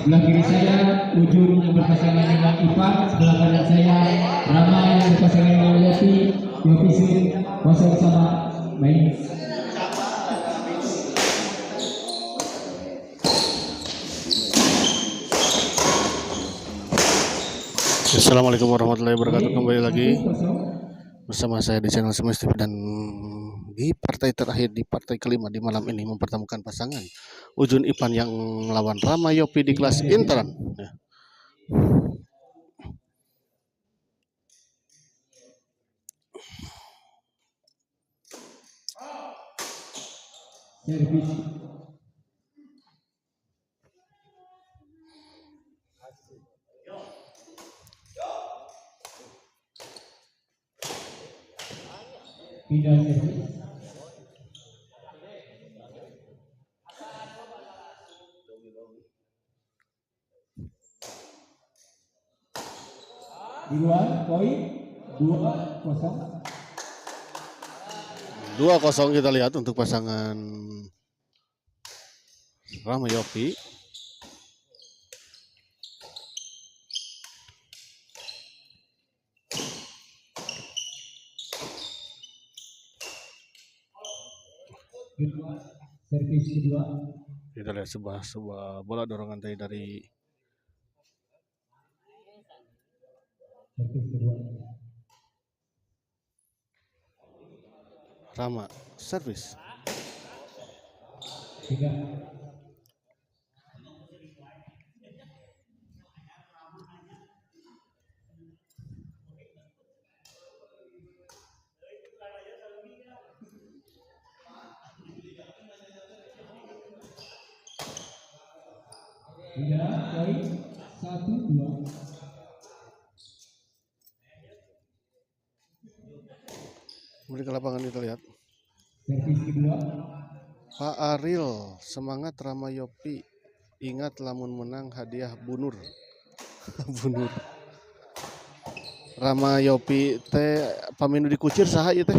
sebelah kiri saya Ujun yang berpasangan dengan Ipan, sebelah kanan saya Rama yang berpasangan dengan Yopi. Yopi swing kosong sama main. Assalamualaikum warahmatullahi wabarakatuh. Kembali lagi bersama saya di channel Semes TV, dan di partai terakhir, di partai kelima di malam ini mempertemukan pasangan Ujun Ipan yang melawan Rama Yopi di kelas interan. Ya. Pindah servis. Di luar poin 2-0. 2-0 kita lihat untuk pasangan Rama Yopi. Servis kedua. Kita lihat sebuah bola dorongan dari Servis kedua. Rama. Servis 3. Poin 1-2. Kembali ke lapangan kita lihat. Servis kedua. Pak Aril, semangat Rama Yopi. Ingat lamun menang hadiah bunur. Bunur. Rama Yopi teh paminu dikucir saha ieu teh?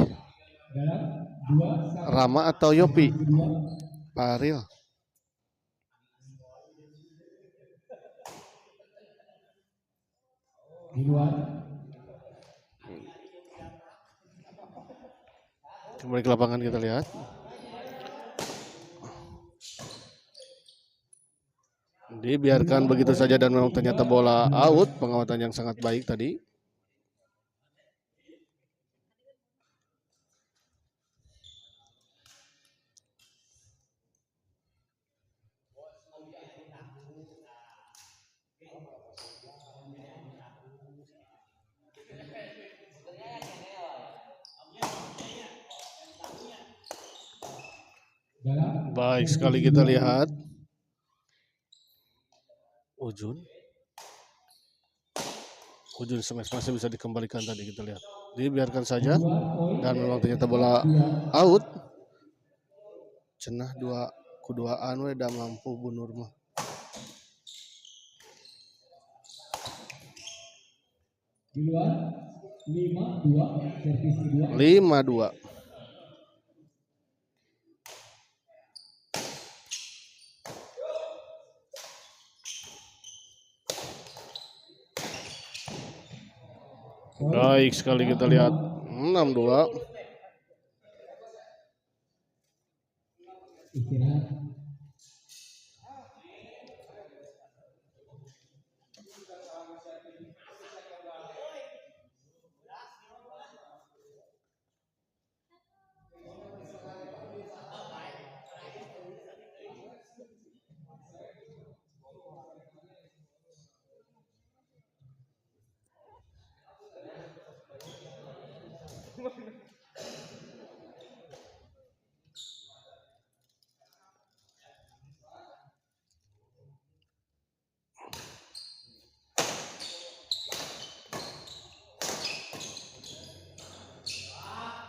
Rama atau Yopi? Pak Aril. Di luar. Kembali ke lapangan kita lihat. Dibiarkan begitu saja dan memang ternyata bola out. Pengawatan yang sangat baik tadi. Baik sekali kita lihat. Ujun smash masih bisa dikembalikan tadi, kita lihat. Dibiarkan saja dan memang ternyata bola out. Cenah kuduaan we da mampu bunur mah. Di luar 5-2 servis kedua. 5-2. Baik sekali kita lihat. 6-2. Istirahat.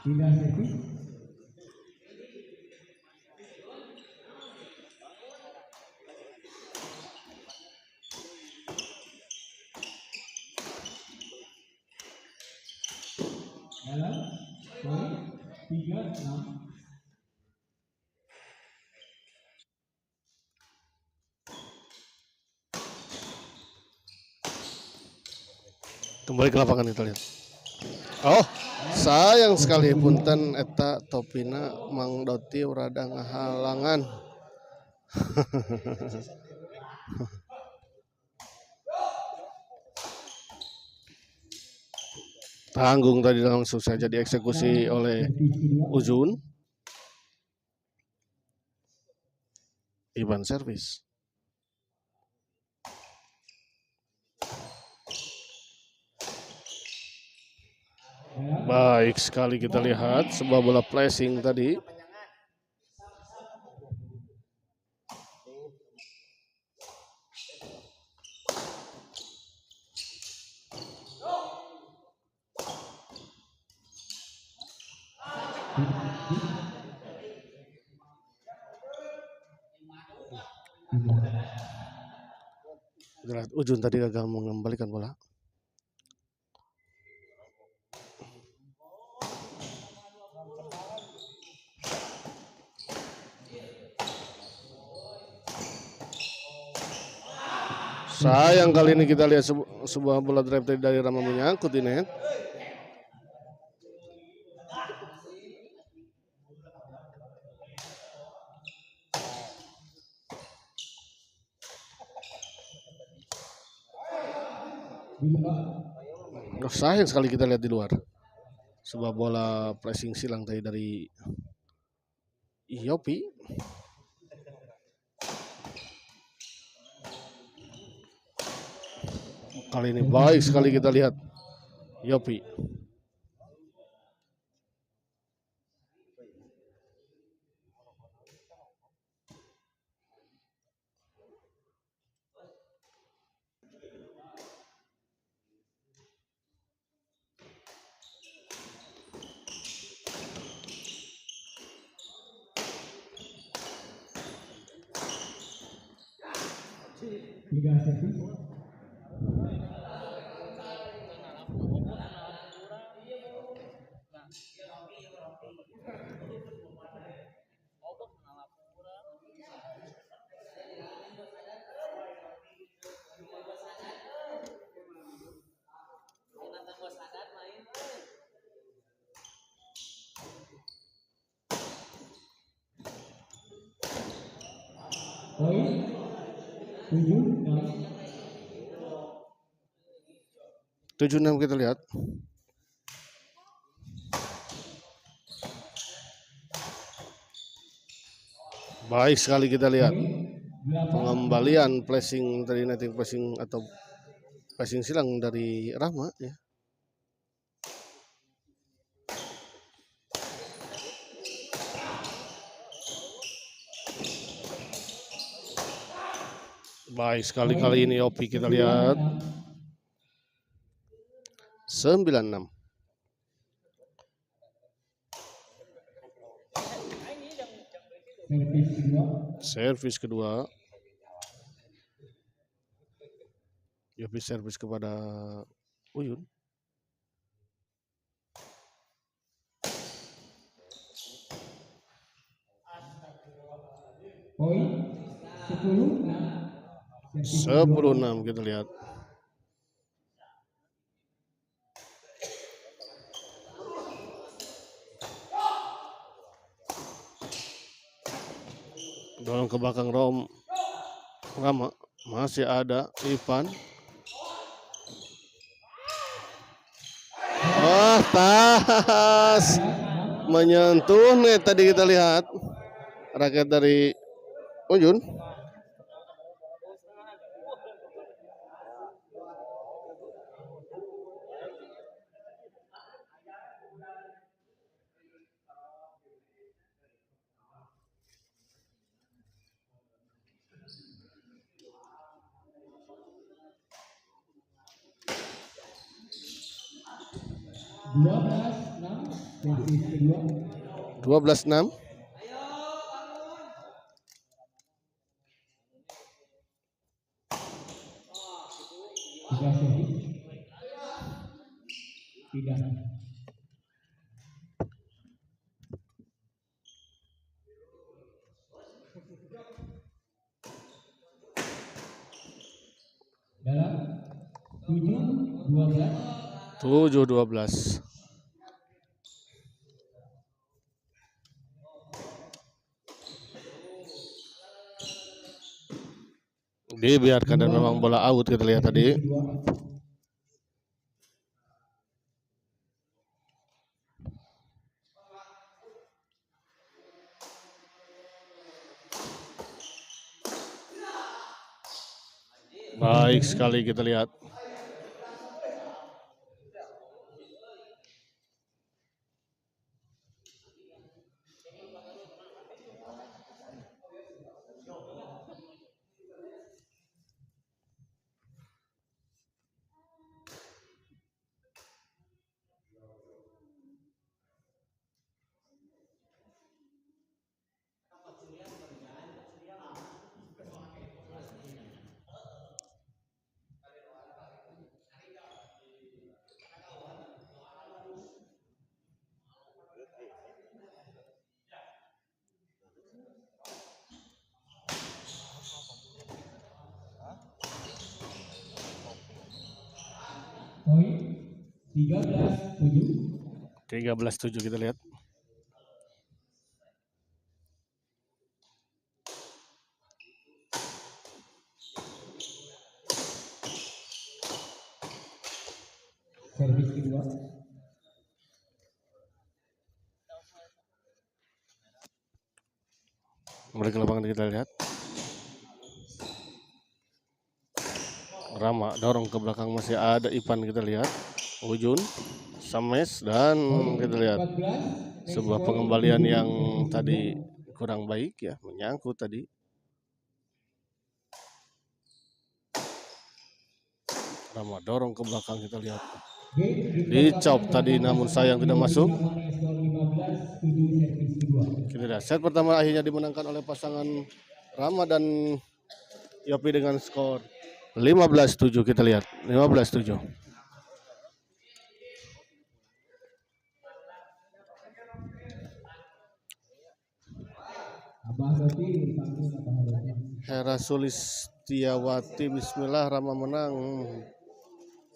Pindah servis. Dalam poin 3-6. Kembali ke lapangan kita lihat. Oh, sayang sekali punten eta topina Mang Doti rada ngahalangan. Tanggung tadi langsung saja dieksekusi oleh Ujun. Iban servis. Baik sekali kita lihat sebuah bola flashing tadi. Ujun tadi gagal mengembalikan bola. Sayang kali ini kita lihat sebuah bola drive dari Rama menyangkut di net. Sayang sekali kita lihat di luar. Sebuah bola pressing silang tadi dari Yopi. Kali ini baik sekali kita lihat Yopi. Poin 7-6 kita lihat. Baik sekali kita lihat pengembalian flashing dari netting flashing atau flashing silang dari Rahma ya. Baik sekali kali ini Yopi kita lihat 9-6. Servis kedua. Yopi servis kepada Uyun. Poin 10-6 kita lihat. Dorong ke belakang Rama masih ada Ivan. Oh, tas menyentuh net tadi kita lihat raket dari Ujun. dua belas 12-6. Tidak. Dalam 7 12. 7-12. Dibiarkan dan memang bola out kita lihat tadi. Baik sekali kita lihat. Poin 13-7. 13-7 kita lihat. Servis kedua. Kembali ke lapangan kita lihat. Rama dorong ke belakang, masih ada Ipan kita lihat. Ujun, Sames, dan kita lihat 14. sebuah pengembalian yang tadi kurang baik ya, menyangkut tadi. Rama dorong ke belakang kita lihat. Dicop tadi namun sayang tidak masuk. Kita lihat set pertama akhirnya dimenangkan oleh pasangan Rama dan Yopi dengan skor 15-7 kita lihat. 15-7. Hera Sulistiawati, bismillah, Rama menang.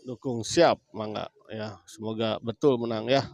Dukung siap, mangga ya. Semoga betul menang ya.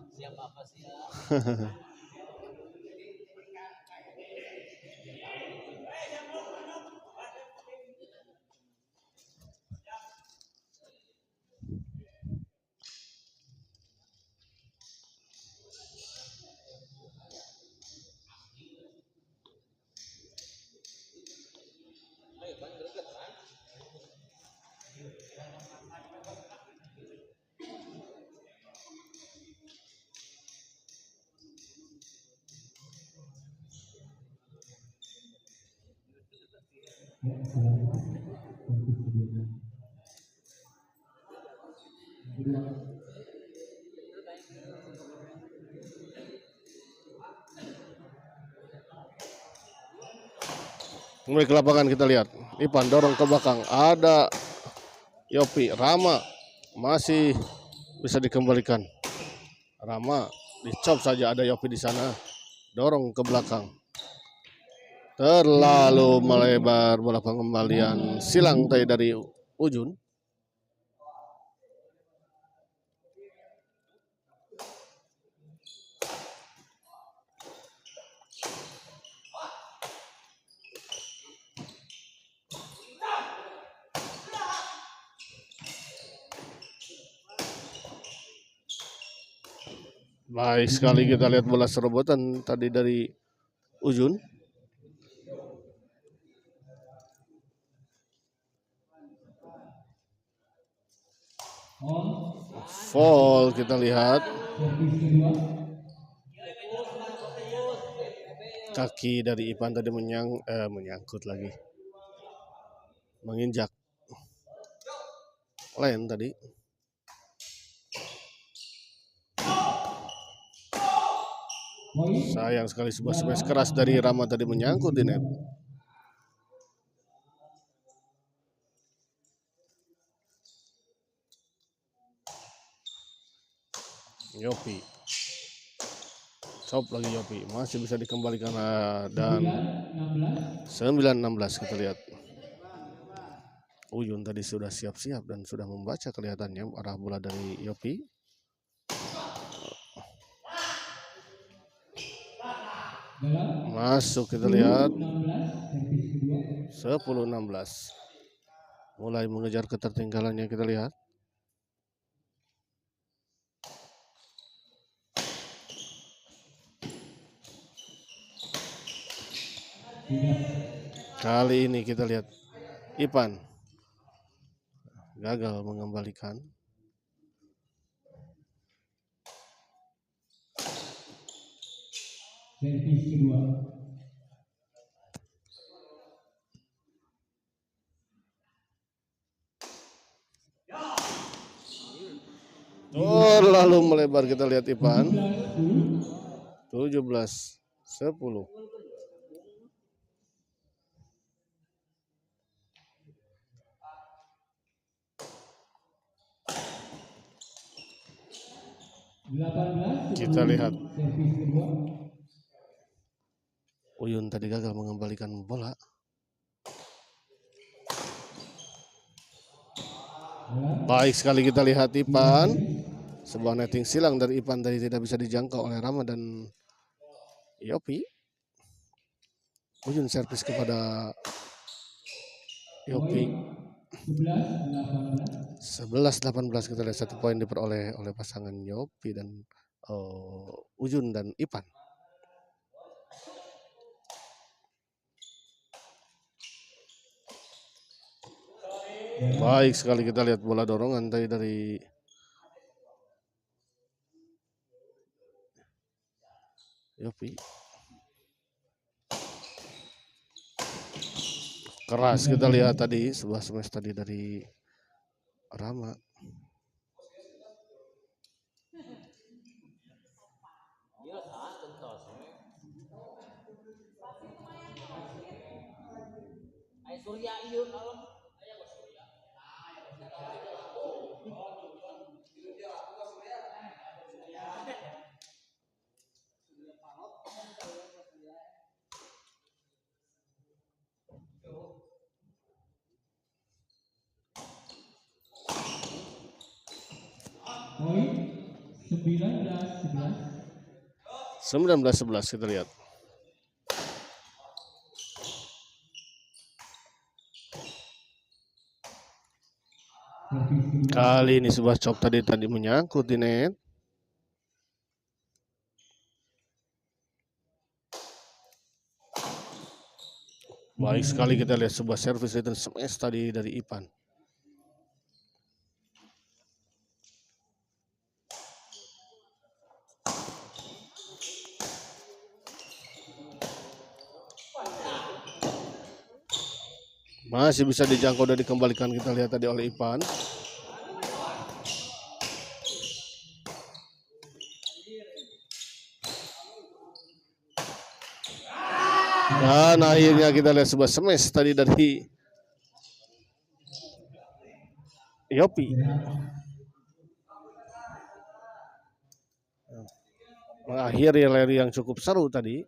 Kembali ke lapangan kita lihat. Ipan dorong ke belakang. Ada Yopi. Rama masih bisa dikembalikan. Rama dicop saja, ada Yopi di sana. Dorong ke belakang. Terlalu melebar bola pengembalian, silang tadi dari Ujun. Baik sekali kita lihat bola serobotan tadi dari Ujun. Foul kita lihat. Kaki dari Ipan tadi menyangkut lagi. Menginjak len tadi. Sayang sekali sebuah smash keras dari Rama tadi menyangkut di net. Yopi. Cop lagi Yopi. Masih bisa dikembalikan dan 9-16 kita lihat. Uyun tadi sudah siap-siap dan sudah membaca kelihatannya arah bola dari Yopi. Masuk, kita lihat 10-16. Mulai mengejar ketertinggalannya, kita lihat. Kali ini kita lihat Ipan gagal mengembalikan. Servis kedua. Lalu melebar, kita lihat Ipan. 17-10. Kita lihat Uyun tadi gagal mengembalikan bola. Baik sekali, kita lihat Ipan. Sebuah netting silang dari Ipan tadi tidak bisa dijangkau oleh Rama dan Yopi. Uyun servis kepada Yopi. 11-18, kita lihat 1 poin diperoleh oleh pasangan Yopi dan Uyun dan Ipan. Baik sekali, kita lihat bola dorongan tadi dari Yopi. Keras, kita lihat tadi sebuah smash tadi dari Rama. Poin 19-11, kita lihat. Kali ini sebuah chop tadi menyangkut di net. Baik sekali, kita lihat sebuah servis return smash tadi dari Ipan. Masih bisa dijangkau dan dikembalikan, kita lihat tadi oleh Ipan. Dan akhirnya kita lihat sebuah smash tadi dari Yopi. Mengakhiri rally yang cukup seru tadi.